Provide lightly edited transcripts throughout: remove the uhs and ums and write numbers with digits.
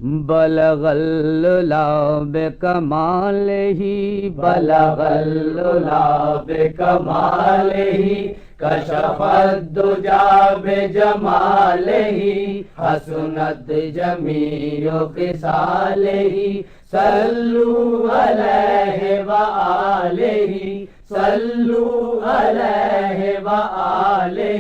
بلغ العلا بکمالہ بلغ العلا بکمالہ کشف الدجی بجمالہ حسنت جمیع خصالہ صلوا علیہ وآلہ صلوا علیہ وآلہ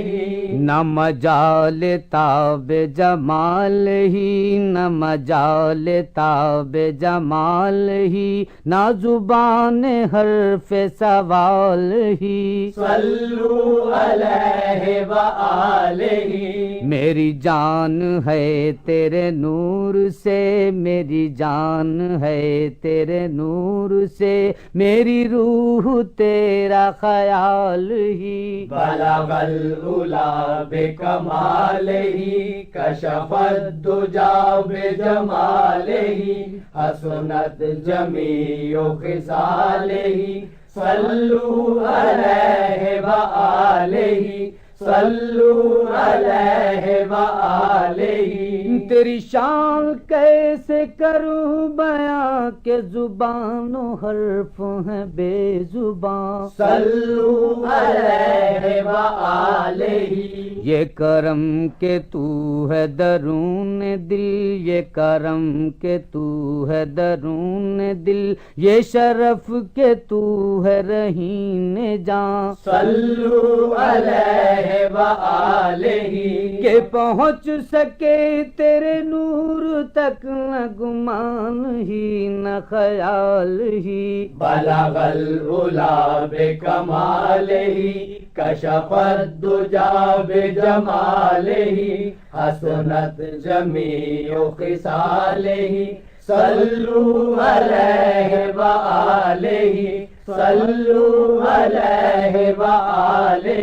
نہ مجال تاب جمالہ نہ مجال تاب جمالہ نہ زبان حرف سوال ہی صلوا علیہ وآلہ میری جان ہے تیرے نور سے میری جان ہے تیرے نور سے میری روح تیرا خیال ہی بلغ العلا بکمالہ کشف الدجی بجمالہ حسنت جمیع خصالہ صلوا علیہ وآلہ صلوا علیہ وآلہ تیری شان کیسے کروں بیاں کہ زبان و حرف ہیں بے زبان صلوا علیہ وآلہ یہ کرم کہ تو ہے درون دل یہ کرم کہ تو ہے درون دل یہ شرف کہ تو ہے رہین جاں صلوا علیہ وآلہ کہ پہنچ سکے تیرے نور تک نہ گمان ہی نہ خیال ہی بلغ العلا بکمالہ کشف الدجی بجمالہ حسنت جمیع خصالہ صلوا علیہ وآلہ صلوا علیہ وآلہ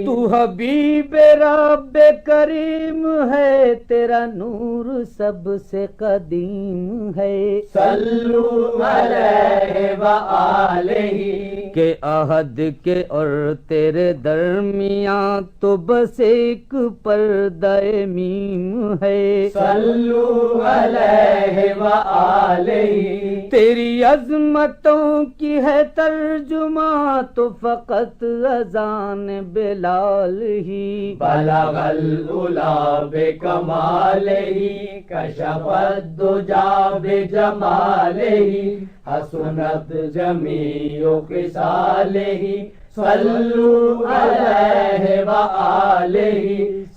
تو حبیب رب کریم ہے تیرا نور سب سے قدیم ہے صلوا علیہ وآلہ کہ عہد کے اور تیرے درمیان تو بس ایک پردہ میم ہے صلوا علیہ وآلہ تیری عظمتوں کی ہے ترجمہ تو فقط اذان بلال ہی بلغ العلا بکمالہ کشف الدجی بجمالہ حسنت جمیع خصالہ صلوا علیہ وآلہ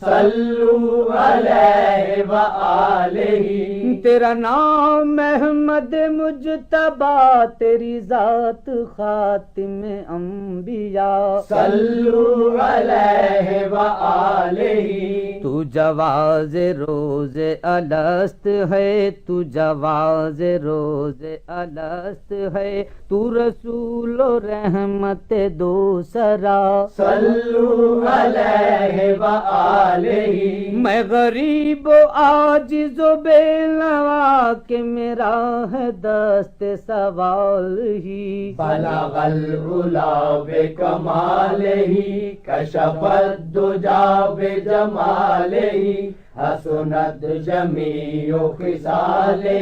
صلوا علیہ وآلہ تیرا نام احمد مجتبی تیری ذات خاتم انبیاء صلوا علیہ وآلہ تو جواز روز الست ہے تو جواز روز الست ہے تو رسول و رحمت دوسرا صلوا علیہ وآلہ میں غریب و عاجز و بے نوا کہ میرا ہے دست سوال ہی بلغ العلا بکمالہ کشف الدجی بجمالہ حسنت جمیع خصالہ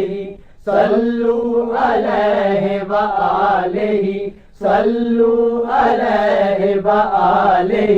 صلوا علیہ وآلہ صلوا علیہ وآلہ